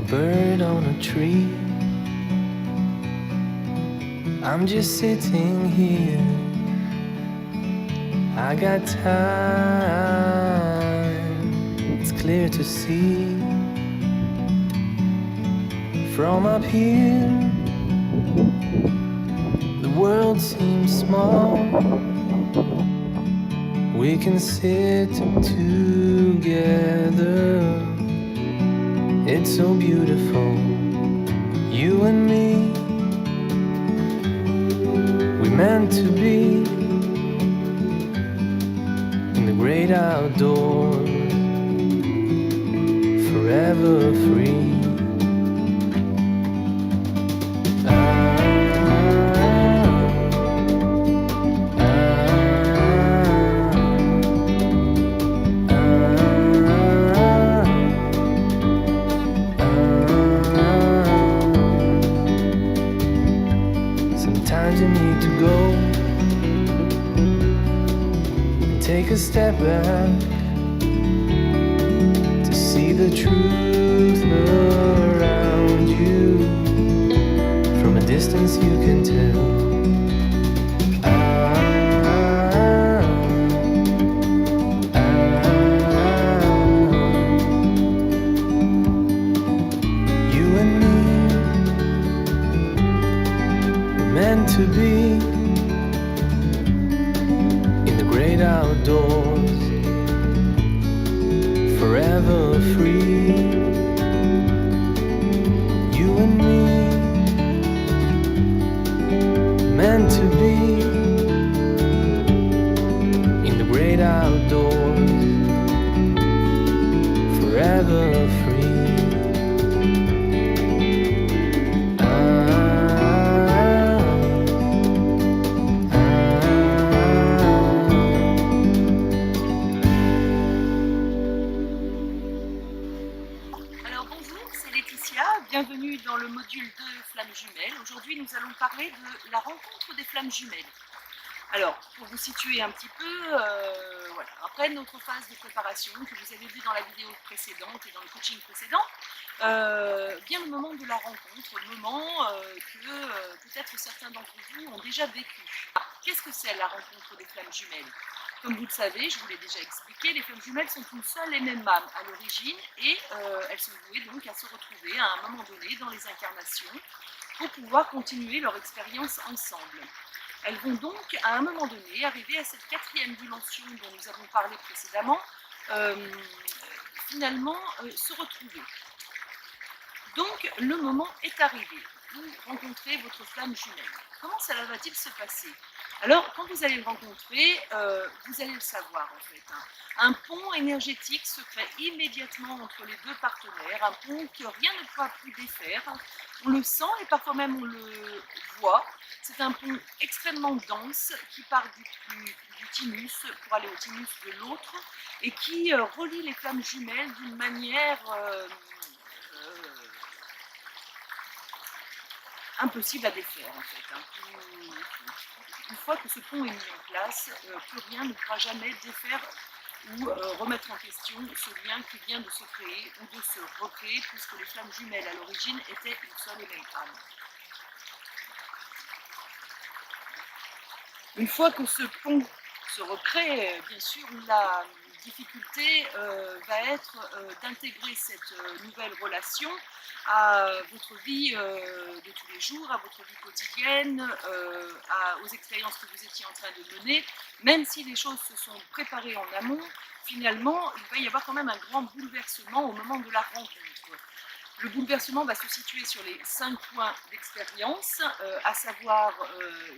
bird on a tree. I'm just sitting here. I got time. It's clear to see from up here. The world seems small. We can sit together. It's so beautiful, you and me. We meant to be in the great outdoors, forever free. Sometimes you need to go and take a step back to see the truth around you. From a distance you can tell. You and me were meant to be in the great outdoors, forever free. You and me, meant to be in the great outdoors, forever free. Alors bonjour, c'est Laetitia, bienvenue dans le module 2 Flammes Jumelles. Aujourd'hui nous allons parler de la rencontre des flammes jumelles. Alors pour vous situer un petit peu, voilà, après notre phase de préparation que vous avez vu dans la vidéo précédente et dans le coaching précédent, vient le moment de la rencontre, le moment que peut-être certains d'entre vous ont déjà vécu. Qu'est-ce que c'est la rencontre des flammes jumelles? Comme vous le savez, je vous l'ai déjà expliqué, les flammes jumelles sont une seule et même âme à l'origine et elles sont vouées donc à se retrouver à un moment donné dans les incarnations pour pouvoir continuer leur expérience ensemble. Elles vont donc à un moment donné arriver à cette quatrième dimension dont nous avons parlé précédemment, finalement se retrouver. Donc le moment est arrivé, vous rencontrez votre flamme jumelle. Comment cela va-t-il se passer? Alors quand vous allez le rencontrer, vous allez le savoir en fait. Un pont énergétique se crée immédiatement entre les deux partenaires, un pont que rien ne pourra plus défaire. On le sent et parfois même on le voit. C'est un pont extrêmement dense qui part du thymus pour aller au thymus de l'autre et qui relie les flammes jumelles d'une manière impossible à défaire en fait. Une fois que ce pont est mis en place, plus rien ne pourra jamais défaire ou remettre en question ce lien qui vient de se créer ou de se recréer, puisque les flammes jumelles à l'origine étaient une seule et même âme. Une fois que ce pont se recrée, bien sûr, la difficulté va être d'intégrer cette nouvelle relation à votre vie de tous les jours, à votre vie quotidienne, aux expériences que vous étiez en train de mener. Même si les choses se sont préparées en amont, finalement, il va y avoir quand même un grand bouleversement au moment de la rencontre. Le bouleversement va se situer sur les 5 points d'expérience, à savoir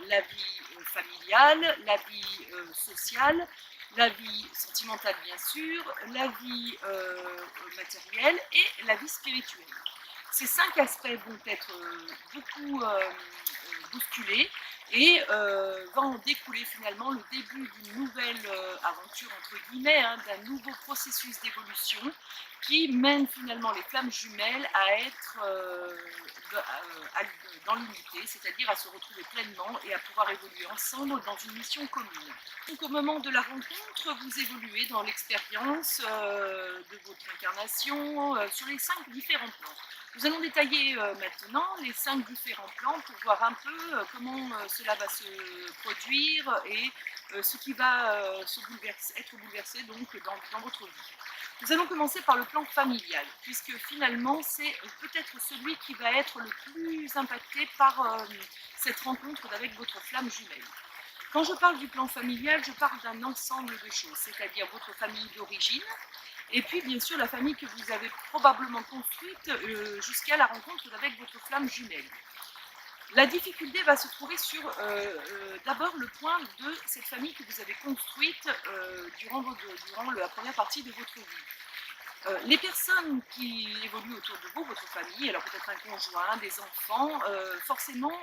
la vie familiale, la vie sociale, la vie sentimentale bien sûr, la vie matérielle et la vie spirituelle. Ces 5 aspects vont être beaucoup bousculés et va en découler finalement le début d'une nouvelle aventure entre guillemets, hein, d'un nouveau processus d'évolution qui mène finalement les flammes jumelles à être dans l'unité, c'est-à-dire à se retrouver pleinement et à pouvoir évoluer ensemble dans une mission commune. Donc au moment de la rencontre, vous évoluez dans l'expérience de votre incarnation sur les 5 différents plans. Nous allons détailler maintenant les 5 différents plans pour voir un peu comment cela va se produire et ce qui va être bouleversé donc dans votre vie. Nous allons commencer par le plan familial, puisque finalement c'est peut-être celui qui va être le plus impacté par cette rencontre avec votre flamme jumelle. Quand je parle du plan familial, je parle d'un ensemble de choses, c'est-à-dire votre famille d'origine, et puis bien sûr la famille que vous avez probablement construite jusqu'à la rencontre avec votre flamme jumelle. La difficulté va se trouver sur d'abord le point de cette famille que vous avez construite durant la première partie de votre vie. Les personnes qui évoluent autour de vous, votre famille, alors peut-être un conjoint, des enfants, forcément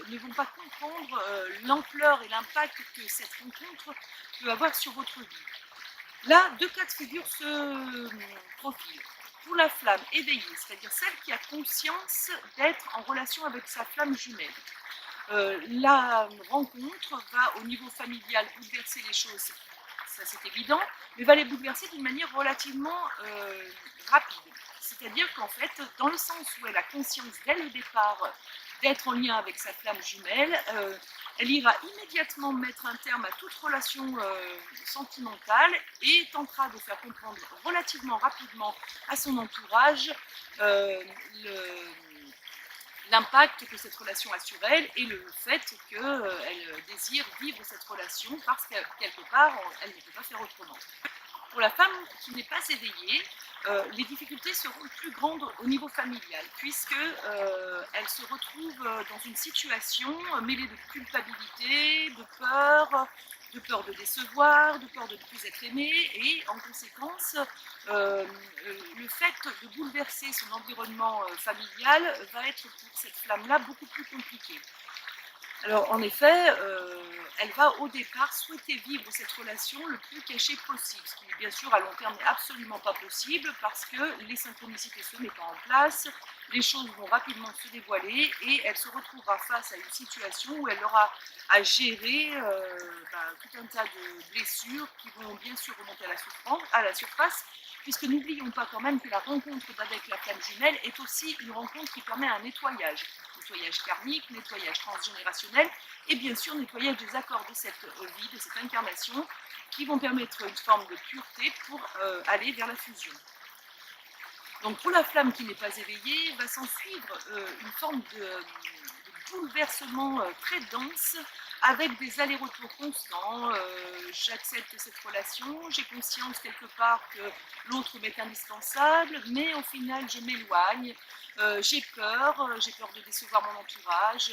ne vont pas comprendre l'ampleur et l'impact que cette rencontre peut avoir sur votre vie. Là, 2 cas de figure se profilent. Pour la flamme éveillée, c'est-à-dire celle qui a conscience d'être en relation avec sa flamme jumelle. La rencontre va au niveau familial bouleverser les choses, ça c'est évident, mais va les bouleverser d'une manière relativement rapide. C'est-à-dire qu'en fait, dans le sens où elle a conscience dès le départ d'être en lien avec sa flamme jumelle, elle ira immédiatement mettre un terme à toute relation sentimentale et tentera de faire comprendre relativement rapidement à son entourage l'impact que cette relation a sur elle et le fait qu'elle désire vivre cette relation parce que quelque part, elle ne peut pas faire autrement. Pour la femme qui n'est pas éveillée, les difficultés seront plus grandes au niveau familial, puisque elle se retrouve dans une situation mêlée de culpabilité, de peur de décevoir, de peur de ne plus être aimée, et en conséquence, le fait de bouleverser son environnement familial va être pour cette flamme-là beaucoup plus compliqué. Alors en effet, elle va au départ souhaiter vivre cette relation le plus cachée possible, ce qui bien sûr à long terme n'est absolument pas possible parce que les synchronicités se mettent en place, les choses vont rapidement se dévoiler et elle se retrouvera face à une situation où elle aura à gérer tout un tas de blessures qui vont bien sûr remonter à la surface, puisque n'oublions pas quand même que la rencontre avec la flamme jumelle est aussi une rencontre qui permet un nettoyage karmique, nettoyage transgénérationnel et bien sûr nettoyage des accords de cette vie, de cette incarnation qui vont permettre une forme de pureté pour aller vers la fusion. Donc pour la flamme qui n'est pas éveillée, va s'en suivre une forme de bouleversement très dense avec des allers-retours constants. J'accepte cette relation, j'ai conscience quelque part que l'autre m'est indispensable, mais au final je m'éloigne, j'ai peur de décevoir mon entourage,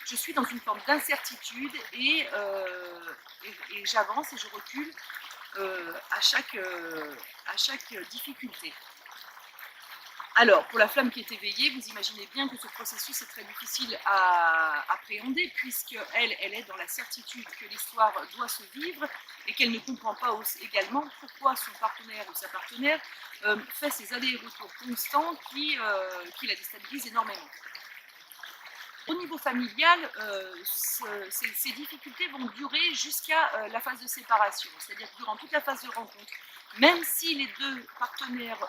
je suis dans une forme d'incertitude et j'avance et je recule à chaque difficulté. Alors, pour la flamme qui est éveillée, vous imaginez bien que ce processus est très difficile à appréhender puisqu'elle est dans la certitude que l'histoire doit se vivre et qu'elle ne comprend pas également pourquoi son partenaire ou sa partenaire fait ces allers-retours constants qui la déstabilisent énormément. Au niveau familial, ces difficultés vont durer jusqu'à la phase de séparation, c'est-à-dire que durant toute la phase de rencontre, même si les deux partenaires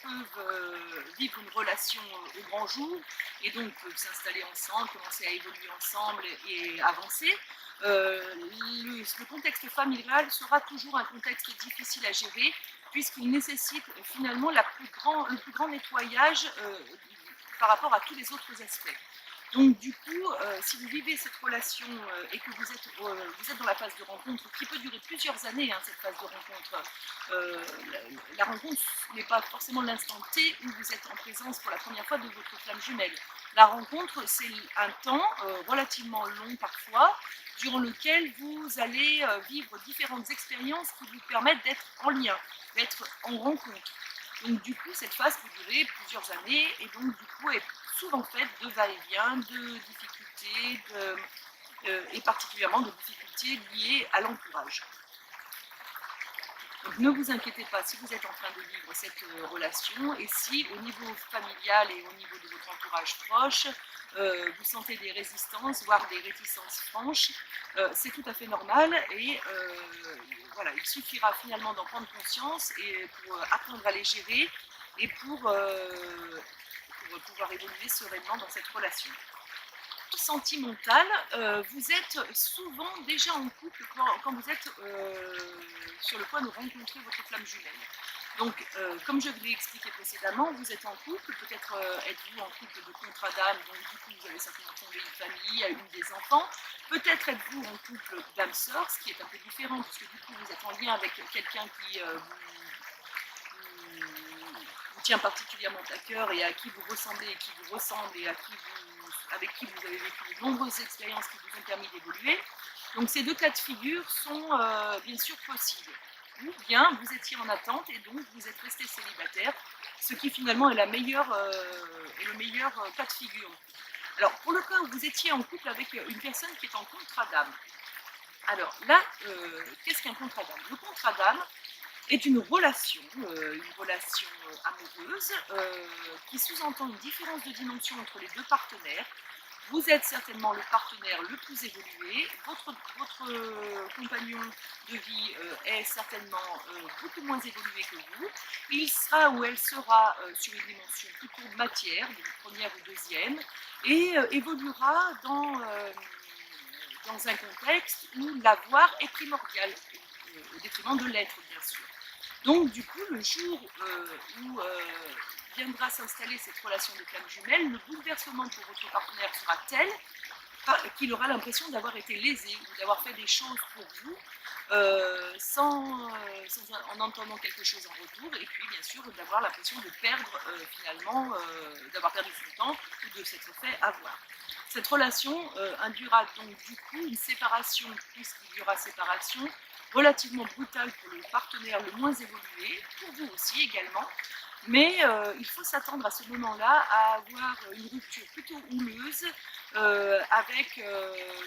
peuvent vivre une relation au grand jour et donc peuvent s'installer ensemble, commencer à évoluer ensemble et avancer, le contexte familial sera toujours un contexte difficile à gérer puisqu'il nécessite finalement le plus grand nettoyage par rapport à tous les autres aspects. Donc du coup, si vous vivez cette relation et que vous êtes dans la phase de rencontre, qui peut durer plusieurs années, hein, cette phase de rencontre, la rencontre n'est pas forcément l'instant T où vous êtes en présence pour la première fois de votre flamme jumelle. La rencontre, c'est un temps relativement long parfois, durant lequel vous allez vivre différentes expériences qui vous permettent d'être en lien, d'être en rencontre. Donc du coup, cette phase peut durer plusieurs années et donc du coup est souvent faite de va-et-vient, de difficultés et particulièrement de difficultés liées à l'entourage. Donc ne vous inquiétez pas si vous êtes en train de vivre cette relation et si au niveau familial et au niveau de votre entourage proche, vous sentez des résistances, voire des réticences franches, c'est tout à fait normal et voilà, il suffira finalement d'en prendre conscience et pour apprendre à les gérer et pour pouvoir évoluer sereinement dans cette relation. Sentimental, vous êtes souvent déjà en couple quand vous êtes sur le point de rencontrer votre flamme jumelle. Donc, comme je vous l'ai expliqué précédemment, vous êtes en couple, peut-être êtes-vous en couple de contrat d'âme, donc du coup vous avez certainement fondé une famille, eu des enfants. Peut-être êtes-vous en couple d'âme-sœur, ce qui est un peu différent, puisque du coup vous êtes en lien avec quelqu'un qui vous tient particulièrement à cœur et à qui vous ressemblez et qui vous ressemble et avec qui vous avez vécu de nombreuses expériences qui vous ont permis d'évoluer. Donc ces deux cas de figure sont bien sûr possibles. Ou bien vous étiez en attente et donc vous êtes resté célibataire, ce qui finalement est le meilleur cas de figure. Alors pour le cas où vous étiez en couple avec une personne qui est en contrat d'âme, alors là, qu'est-ce qu'un contrat d'âme? Le contrat d'âme est une relation amoureuse qui sous-entend une différence de dimension entre les deux partenaires. Vous êtes certainement le partenaire le plus évolué, votre compagnon de vie est certainement beaucoup moins évolué que vous. Il sera ou elle sera sur une dimension plutôt matière, donc première ou deuxième, et évoluera dans un contexte où l'avoir est primordial, au détriment de l'être bien sûr. Donc du coup, le jour où viendra s'installer cette relation de flamme jumelle, le bouleversement pour votre partenaire sera tel qu'il aura l'impression d'avoir été lésé ou d'avoir fait des choses pour vous en entendant quelque chose en retour et puis bien sûr d'avoir l'impression de perdre finalement, d'avoir perdu son temps ou de s'être fait avoir. Cette relation induira donc du coup une séparation, puisqu'il y aura séparation, relativement brutale pour le partenaire le moins évolué, pour vous aussi également, mais il faut s'attendre à ce moment-là à avoir une rupture plutôt houleuse, avec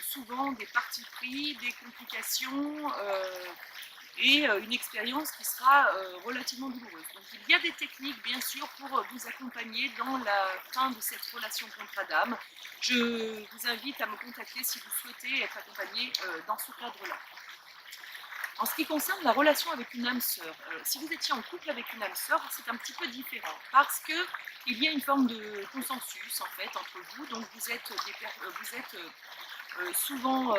souvent des partis pris, des complications et une expérience qui sera relativement douloureuse. Donc il y a des techniques bien sûr pour vous accompagner dans la fin de cette relation contrat d'âme. Je vous invite à me contacter si vous souhaitez être accompagné dans ce cadre-là. En ce qui concerne la relation avec une âme sœur, si vous étiez en couple avec une âme sœur, c'est un petit peu différent parce qu'il y a une forme de consensus en fait entre vous, donc vous êtes souvent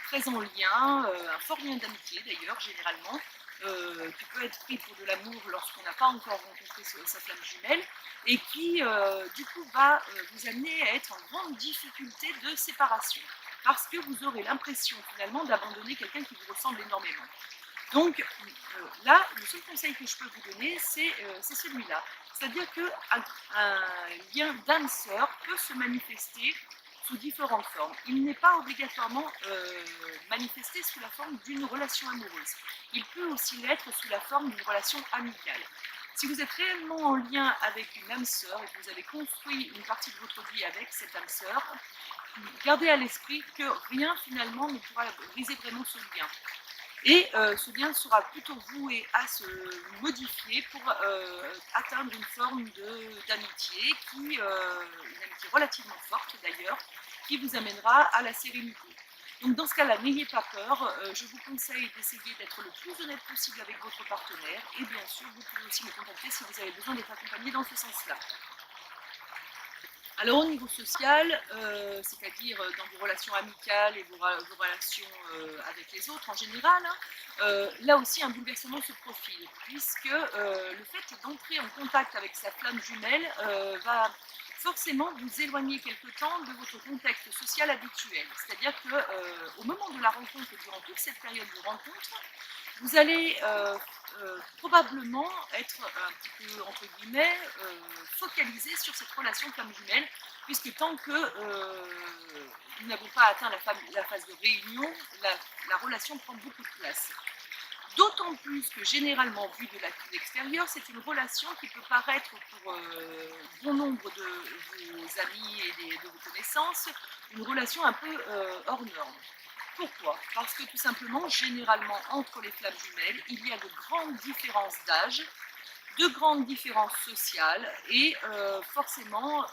très en lien, un fort lien d'amitié d'ailleurs généralement, qui peut être pris pour de l'amour lorsqu'on n'a pas encore rencontré sa flamme jumelle et qui du coup va vous amener à être en grande difficulté de séparation parce que vous aurez l'impression finalement d'abandonner quelqu'un qui vous ressemble énormément. Donc là, le seul conseil que je peux vous donner, c'est celui-là. C'est-à-dire qu'un lien d'âme-sœur peut se manifester sous différentes formes. Il n'est pas obligatoirement manifesté sous la forme d'une relation amoureuse. Il peut aussi l'être sous la forme d'une relation amicale. Si vous êtes réellement en lien avec une âme sœur et que vous avez construit une partie de votre vie avec cette âme sœur, gardez à l'esprit que rien finalement ne pourra briser vraiment ce lien. Et ce lien sera plutôt voué à se modifier pour atteindre une forme d'amitié, une amitié relativement forte d'ailleurs, qui vous amènera à la sérénité. Donc dans ce cas-là, n'ayez pas peur, je vous conseille d'essayer d'être le plus honnête possible avec votre partenaire et bien sûr, vous pouvez aussi me contacter si vous avez besoin d'être accompagné dans ce sens-là. Alors au niveau social, c'est-à-dire dans vos relations amicales et vos relations avec les autres en général, là aussi un bouleversement se profile, puisque le fait d'entrer en contact avec sa flamme jumelle va forcément vous éloigner quelque temps de votre contexte social habituel. C'est-à-dire qu'au moment de la rencontre et durant toute cette période de rencontre, vous allez probablement être un petit peu, entre guillemets, focalisé sur cette relation flamme jumelle, puisque tant que nous n'avons pas atteint la phase de réunion, la relation prend beaucoup de place. D'autant plus que généralement, vu de l'extérieur, c'est une relation qui peut paraître pour bon nombre de vos amis et de vos connaissances, une relation un peu hors norme. Pourquoi? Parce que tout simplement, généralement, entre les flammes jumelles, il y a de grandes différences d'âge, de grandes différences sociales et forcément,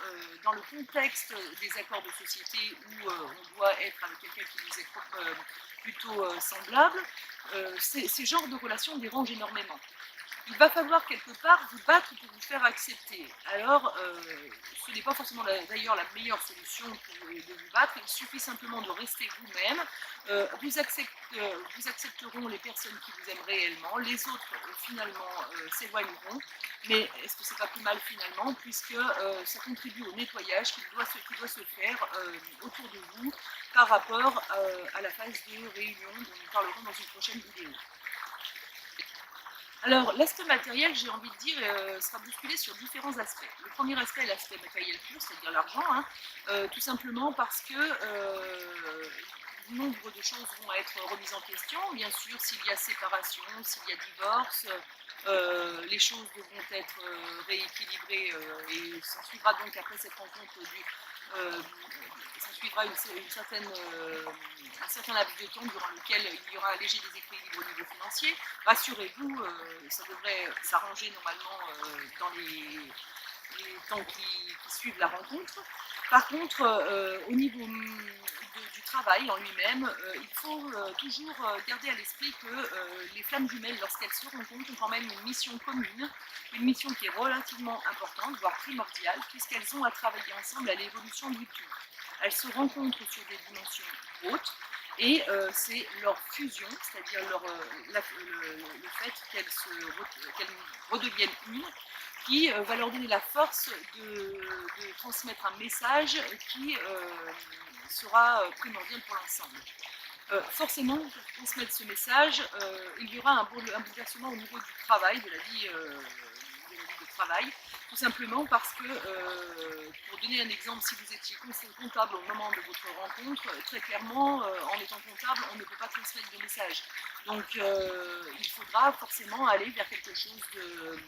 dans le contexte des accords de société où on doit être avec quelqu'un qui nous est plutôt semblable, ces genres de relations dérangent énormément. Il va falloir quelque part vous battre pour vous faire accepter. Alors, ce n'est pas forcément d'ailleurs la meilleure solution de vous battre, il suffit simplement de rester vous-même. Vous accepteront les personnes qui vous aiment réellement, les autres finalement s'éloigneront, mais est-ce que c'est pas plus mal finalement, puisque ça contribue au nettoyage qui doit se faire autour de vous par rapport à la phase de réunion dont nous parlerons dans une prochaine vidéo. Alors, l'aspect matériel, j'ai envie de dire, sera bousculé sur différents aspects. Le premier aspect est l'aspect matériel pur, c'est-à-dire l'argent, hein, tout simplement parce que nombre de choses vont être remises en question. Bien sûr, s'il y a séparation, s'il y a divorce, les choses devront être rééquilibrées et s'en suivra donc après cette rencontre s'en suivra un certain laps de temps durant lequel il y aura un léger déséquilibre au niveau financier. Rassurez-vous, ça devrait s'arranger normalement dans les temps qui suivent la rencontre. Par contre, au niveau du travail en lui-même, il faut toujours garder à l'esprit que les flammes jumelles, lorsqu'elles se rencontrent, ont quand même une mission commune, une mission qui est relativement importante, voire primordiale, puisqu'elles ont à travailler ensemble à l'évolution du tout. Elles se rencontrent sur des dimensions hautes, et c'est leur fusion, c'est-à-dire le fait qu'elles redeviennent une, qui va leur donner la force de transmettre un message qui sera primordial pour l'ensemble. Forcément, pour transmettre ce message, il y aura un bouleversement au niveau du travail, de la vie de travail, tout simplement parce que, pour donner un exemple, si vous étiez comptable au moment de votre rencontre, très clairement, en étant comptable, on ne peut pas transmettre de message. Donc, il faudra forcément aller vers quelque chose de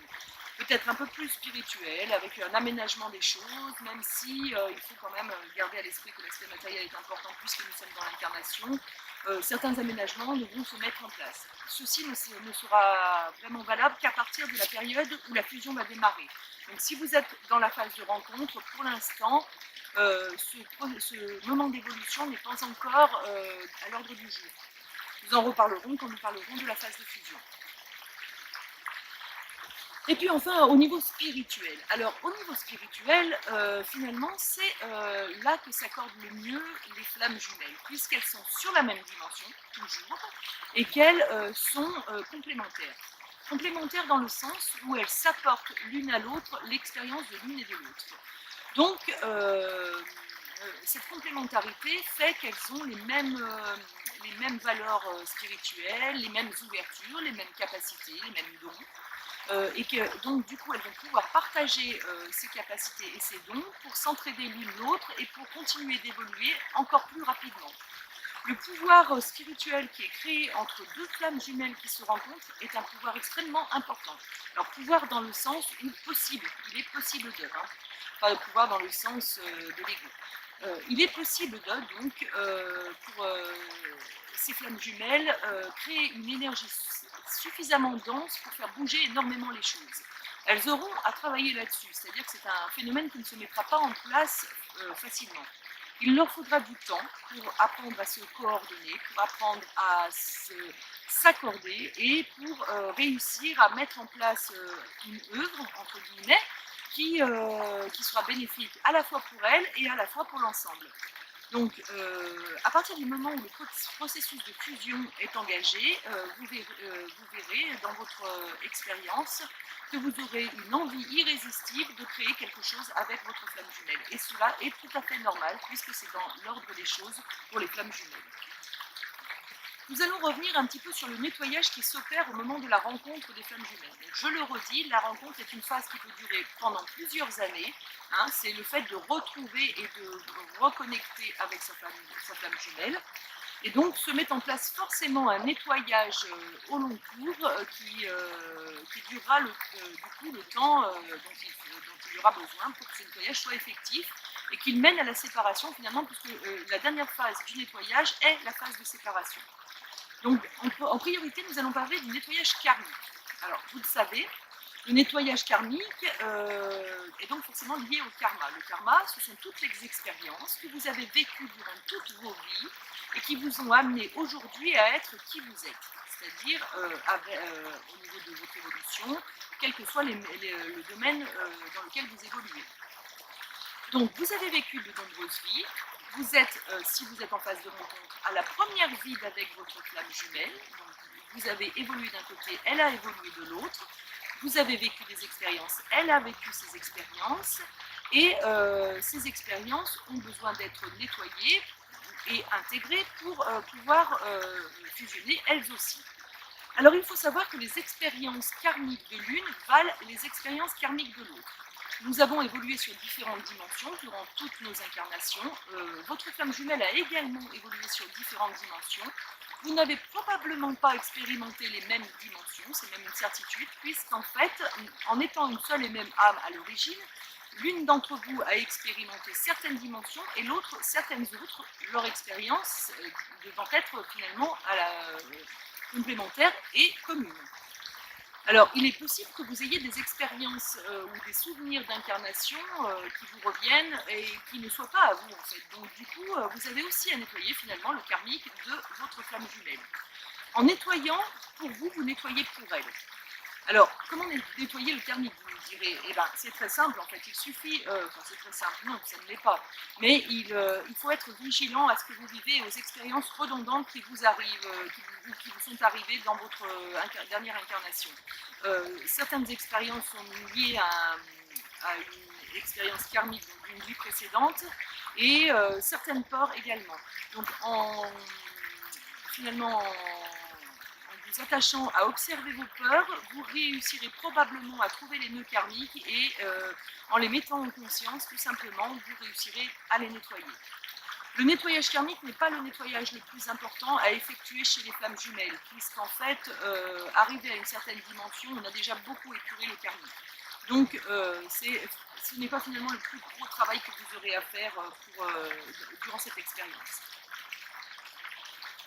peut-être un peu plus spirituel, avec un aménagement des choses, même si il faut quand même garder à l'esprit que l'aspect matériel est important puisque nous sommes dans l'incarnation. Certains aménagements devront se mettre en place. Ceci ne sera vraiment valable qu'à partir de la période où la fusion va démarrer. Donc si vous êtes dans la phase de rencontre, pour l'instant, ce moment d'évolution n'est pas encore à l'ordre du jour. Nous en reparlerons quand nous parlerons de la phase de fusion. Et puis enfin, au niveau spirituel. Alors, au niveau spirituel, finalement, c'est là que s'accordent le mieux les flammes jumelles, puisqu'elles sont sur la même dimension, toujours, et qu'elles sont complémentaires. Complémentaires dans le sens où elles s'apportent l'une à l'autre l'expérience de l'une et de l'autre. Donc, cette complémentarité fait qu'elles ont les mêmes valeurs spirituelles, les mêmes ouvertures, les mêmes capacités, les mêmes dons. Et que donc du coup elles vont pouvoir partager ces capacités et ces dons pour s'entraider l'une l'autre et pour continuer d'évoluer encore plus rapidement. Le pouvoir spirituel qui est créé entre deux flammes jumelles qui se rencontrent est un pouvoir extrêmement important. Alors pouvoir dans le sens où possible, il est possible de, hein, pas le pouvoir dans le sens de l'ego. Il est possible de, donc, pour ces flammes jumelles, créer une énergie suffisamment dense pour faire bouger énormément les choses. Elles auront à travailler là-dessus, c'est-à-dire que c'est un phénomène qui ne se mettra pas en place facilement. Il leur faudra du temps pour apprendre à se coordonner, pour apprendre à s'accorder et pour réussir à mettre en place une œuvre, entre guillemets, qui sera bénéfique à la fois pour elles et à la fois pour l'ensemble. Donc, à partir du moment où le processus de fusion est engagé, vous verrez dans votre expérience que vous aurez une envie irrésistible de créer quelque chose avec votre flamme jumelle. Et cela est tout à fait normal puisque c'est dans l'ordre des choses pour les flammes jumelles. Nous allons revenir un petit peu sur le nettoyage qui s'opère au moment de la rencontre des flammes jumelles. Donc, je le redis, la rencontre est une phase qui peut durer pendant plusieurs années. Hein, c'est le fait de retrouver et de reconnecter avec sa flamme jumelle. Et donc se met en place forcément un nettoyage au long cours qui durera du coup le temps dont il y aura besoin pour que ce nettoyage soit effectif et qu'il mène à la séparation finalement, puisque la dernière phase du nettoyage est la phase de séparation. Donc en priorité, nous allons parler du nettoyage karmique. Alors vous le savez, le nettoyage karmique est donc forcément lié au karma. Le karma, ce sont toutes les expériences que vous avez vécues durant toutes vos vies et qui vous ont amené aujourd'hui à être qui vous êtes. C'est-à-dire au niveau de votre évolution, quel que soit le domaine dans lequel vous évoluez. Donc vous avez vécu de nombreuses vies. Vous êtes, si vous êtes en phase de rencontre, à la première vie avec votre flamme jumelle. Donc, vous avez évolué d'un côté, elle a évolué de l'autre. Vous avez vécu des expériences, elle a vécu ses expériences. Et ces expériences ont besoin d'être nettoyées et intégrées pour pouvoir fusionner elles aussi. Alors il faut savoir que les expériences karmiques de l'une valent les expériences karmiques de l'autre. Nous avons évolué sur différentes dimensions durant toutes nos incarnations. Votre flamme jumelle a également évolué sur différentes dimensions. Vous n'avez probablement pas expérimenté les mêmes dimensions, c'est même une certitude, puisqu'en fait, en étant une seule et même âme à l'origine, l'une d'entre vous a expérimenté certaines dimensions et l'autre certaines autres, leur expérience devant être finalement complémentaire et commune. Alors, il est possible que vous ayez des expériences ou des souvenirs d'incarnation qui vous reviennent et qui ne soient pas à vous en fait. Donc du coup, vous avez aussi à nettoyer finalement le karmique de votre flamme jumelle. En nettoyant, pour vous, vous nettoyez pour elle. Alors, comment nettoyer le karmique, vous me direz? Eh bien, c'est très simple, en fait, il suffit, enfin c'est très simple, non, ça ne l'est pas, mais il faut être vigilant à ce que vous vivez et aux expériences redondantes qui vous arrivent, qui vous sont arrivées dans votre dernière incarnation. Certaines expériences sont liées à une expérience karmique d'une vie précédente et certaines peurs également. Donc, finalement, en vous attachant à observer vos peurs, vous réussirez probablement à trouver les nœuds karmiques et en les mettant en conscience, tout simplement, vous réussirez à les nettoyer. Le nettoyage karmique n'est pas le nettoyage le plus important à effectuer chez les flammes jumelles, puisqu'en fait, arrivé à une certaine dimension, on a déjà beaucoup épuré le karmique. Donc, ce n'est pas finalement le plus gros travail que vous aurez à faire durant cette expérience.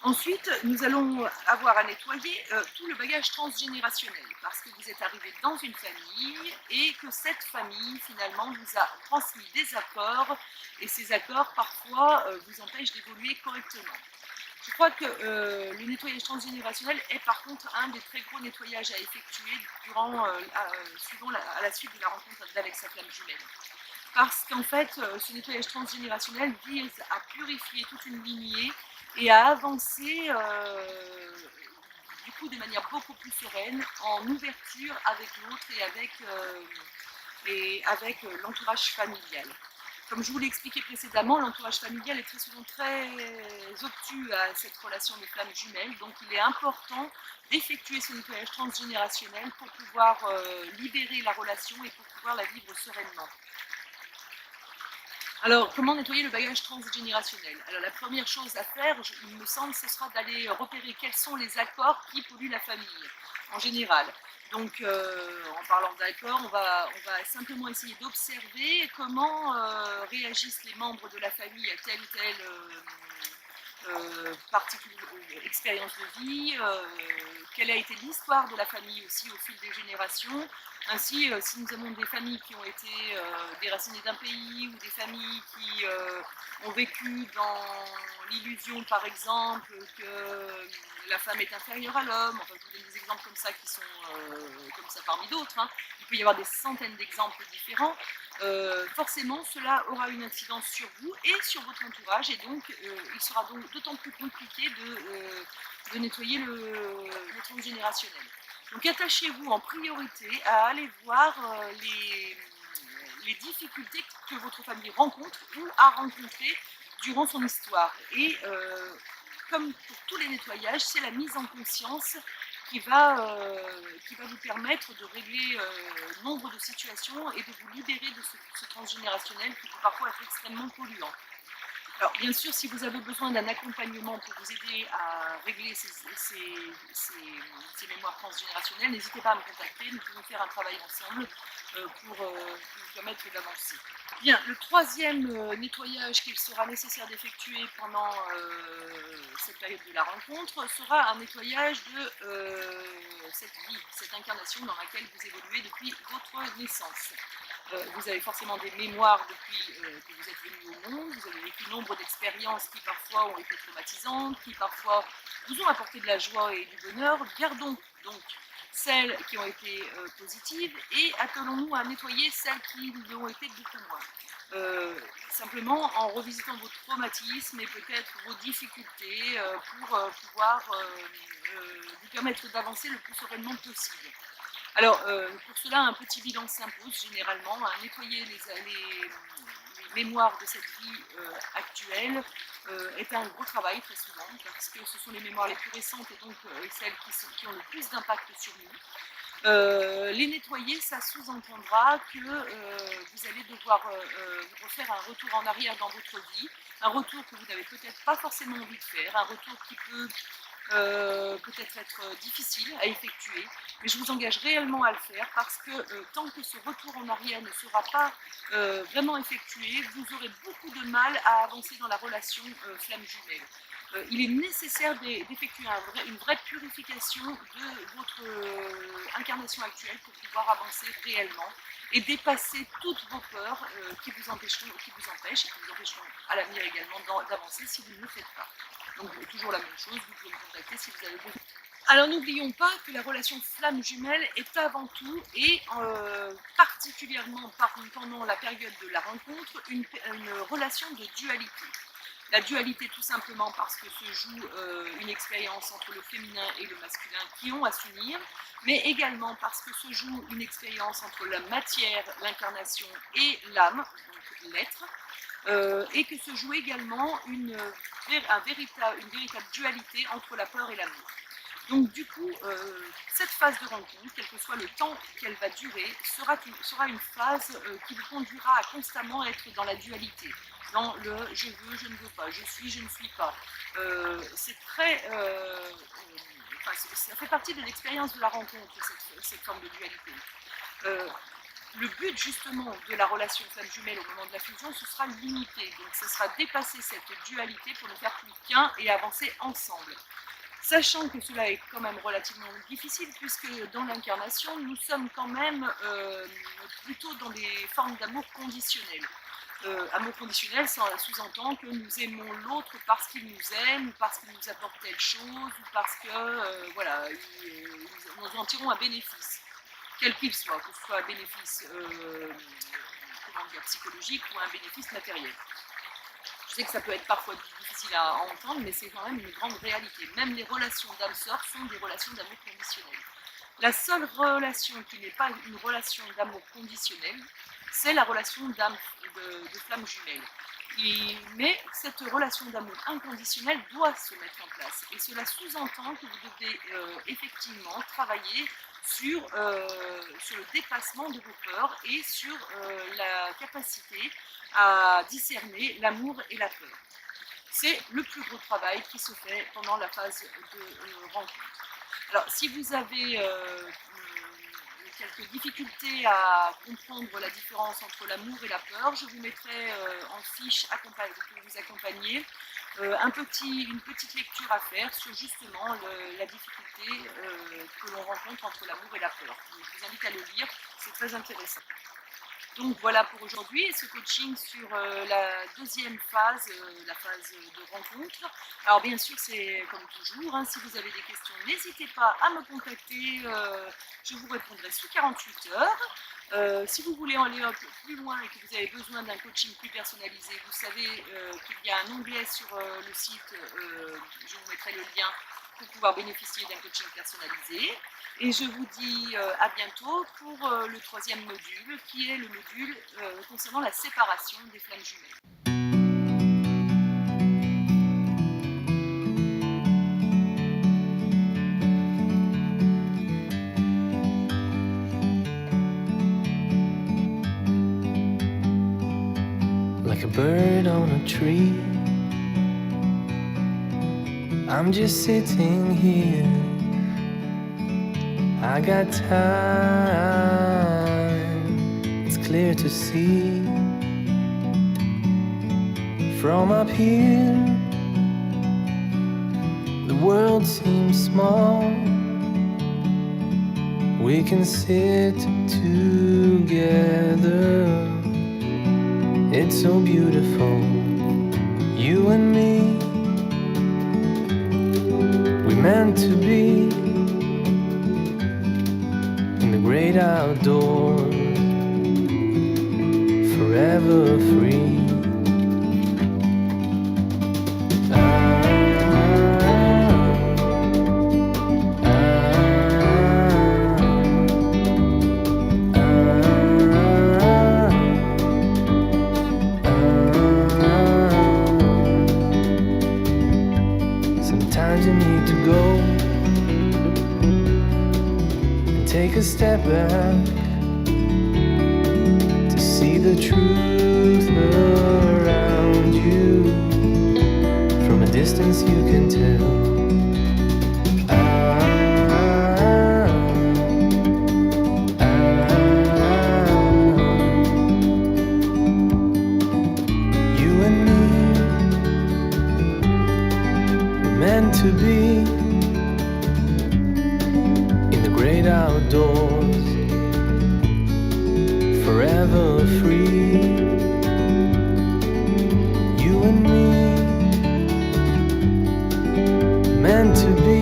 Ensuite, nous allons avoir à nettoyer tout le bagage transgénérationnel, parce que vous êtes arrivé dans une famille et que cette famille, finalement, vous a transmis des accords, et ces accords, parfois, vous empêchent d'évoluer correctement. Je crois que le nettoyage transgénérationnel est par contre un des très gros nettoyages à effectuer à la suite de la rencontre avec sa flamme jumelle. Parce qu'en fait, ce nettoyage transgénérationnel vise à purifier toute une lignée et à avancer du coup de manière beaucoup plus sereine, en ouverture avec l'autre et avec l'entourage familial. Comme je vous l'ai expliqué précédemment, l'entourage familial est très souvent très obtus à cette relation de flamme jumelle, donc il est important d'effectuer ce nettoyage transgénérationnel pour pouvoir libérer la relation et pour pouvoir la vivre sereinement. Alors, comment nettoyer le bagage transgénérationnel? Alors, la première chose à faire, il me semble, ce sera d'aller repérer quels sont les accords qui polluent la famille, en général. Donc, en parlant d'accords, on va simplement essayer d'observer comment réagissent les membres de la famille à telle ou telle expérience de vie, quelle a été l'histoire de la famille aussi au fil des générations. Ainsi, si nous avons des familles qui ont été déracinées d'un pays ou des familles qui ont vécu dans l'illusion, par exemple, que la femme est inférieure à l'homme, enfin, je vous donne des exemples comme ça qui sont comme ça parmi d'autres, hein. Il peut y avoir des centaines d'exemples différents. Forcément, cela aura une incidence sur vous et sur votre entourage, et donc il sera donc d'autant plus compliqué de nettoyer le transgénérationnel. Donc attachez-vous en priorité à aller voir les difficultés que votre famille rencontre ou a rencontrées durant son histoire. Et comme pour tous les nettoyages, c'est la mise en conscience qui va vous permettre de régler nombre de situations et de vous libérer de ce transgénérationnel qui peut parfois être extrêmement polluant. Alors bien sûr, si vous avez besoin d'un accompagnement pour vous aider à régler ces mémoires transgénérationnelles, n'hésitez pas à me contacter, nous pouvons faire un travail ensemble pour vous permettre d'avancer. Bien, le troisième nettoyage qu'il sera nécessaire d'effectuer pendant cette période de la rencontre sera un nettoyage de cette vie, cette incarnation dans laquelle vous évoluez depuis votre naissance. Vous avez forcément des mémoires depuis que vous êtes venu au monde, vous avez vécu nombre d'expériences qui parfois ont été traumatisantes, qui parfois vous ont apporté de la joie et du bonheur. Gardons donc celles qui ont été positives et attelons-nous à nettoyer celles qui l'ont été beaucoup moins. Simplement en revisitant vos traumatismes et peut-être vos difficultés pour pouvoir vous permettre d'avancer le plus sereinement possible. Alors, pour cela, un petit bilan s'impose généralement, à nettoyer les mémoires de cette vie actuelle est un gros travail très souvent, parce que ce sont les mémoires les plus récentes et donc celles qui ont le plus d'impact sur nous. Les nettoyer, ça sous-entendra que vous allez devoir refaire un retour en arrière dans votre vie, un retour que vous n'avez peut-être pas forcément envie de faire, un retour qui peut peut-être être difficile à effectuer, mais je vous engage réellement à le faire parce que tant que ce retour en arrière ne sera pas vraiment effectué, vous aurez beaucoup de mal à avancer dans la relation flamme jumelle. Il est nécessaire d'effectuer une vraie purification de votre incarnation actuelle pour pouvoir avancer réellement et dépasser toutes vos peurs qui vous empêchent et qui vous empêcheront à l'avenir également d'avancer si vous ne le faites pas. Donc toujours la même chose, vous pouvez me contacter si vous avez besoin. Alors n'oublions pas que la relation flamme jumelle est avant tout et particulièrement pendant la période de la rencontre une relation de dualité. La dualité tout simplement parce que se joue une expérience entre le féminin et le masculin qui ont à s'unir, mais également parce que se joue une expérience entre la matière, l'incarnation et l'âme, donc l'être, et que se joue également une véritable dualité entre la peur et l'amour. Donc du coup, cette phase de rencontre, quel que soit le temps qu'elle va durer, sera une phase qui vous conduira à constamment être dans la dualité, dans le je veux, je ne veux pas, je suis, je ne suis pas. C'est très... ça fait partie de l'expérience de la rencontre, cette forme de dualité. Le but justement de la relation flamme jumelle au moment de la fusion, ce sera limité. Donc ce sera dépasser cette dualité pour ne faire plus qu'un et avancer ensemble. Sachant que cela est quand même relativement difficile puisque dans l'incarnation, nous sommes quand même plutôt dans des formes d'amour conditionnel. Amour conditionnel, ça sous-entend que nous aimons l'autre parce qu'il nous aime, ou parce qu'il nous apporte telle chose, ou parce que voilà, nous en tirons un bénéfice, quel qu'il soit, que ce soit un bénéfice psychologique ou un bénéfice matériel. Je sais que ça peut être parfois difficile à entendre, mais c'est quand même une grande réalité. Même les relations d'âme-sœur sont des relations d'amour conditionnel. La seule relation qui n'est pas une relation d'amour conditionnel, c'est la relation de flamme jumelle. Mais cette relation d'amour inconditionnel doit se mettre en place. Et cela sous-entend que vous devez effectivement travailler sur le dépassement de vos peurs et sur la capacité à discerner l'amour et la peur. C'est le plus gros travail qui se fait pendant la phase de rencontre. Alors, si vous avez quelques difficultés à comprendre la différence entre l'amour et la peur, je vous mettrai en fiche pour vous accompagner une petite lecture à faire sur justement la difficulté que l'on rencontre entre l'amour et la peur. Je vous invite à le lire, c'est très intéressant. Donc voilà pour aujourd'hui et ce coaching sur la deuxième phase, la phase de rencontre. Alors bien sûr c'est comme toujours, hein, si vous avez des questions, n'hésitez pas à me contacter, je vous répondrai sous 48 heures. Si vous voulez aller un peu plus loin et que vous avez besoin d'un coaching plus personnalisé, vous savez qu'il y a un onglet sur le site, je vous mettrai le lien pour pouvoir bénéficier d'un coaching personnalisé. Et je vous dis à bientôt pour le troisième module, qui est le module concernant la séparation des flammes jumelles. Like a bird on a tree, I'm just sitting here. I got time. It's clear to see from up here. The world seems small. We can sit together. It's so beautiful, you and me. We meant to be in the great outdoors, forever free. Sometimes you need to go and take a step back to see the truth around you. From a distance you can tell. You and me were meant to be in the great outdoors, forever free. You and me, meant to be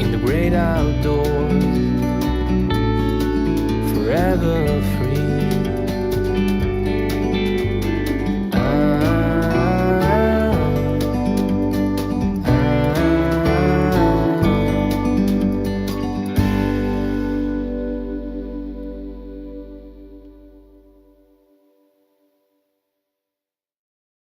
in the great outdoors.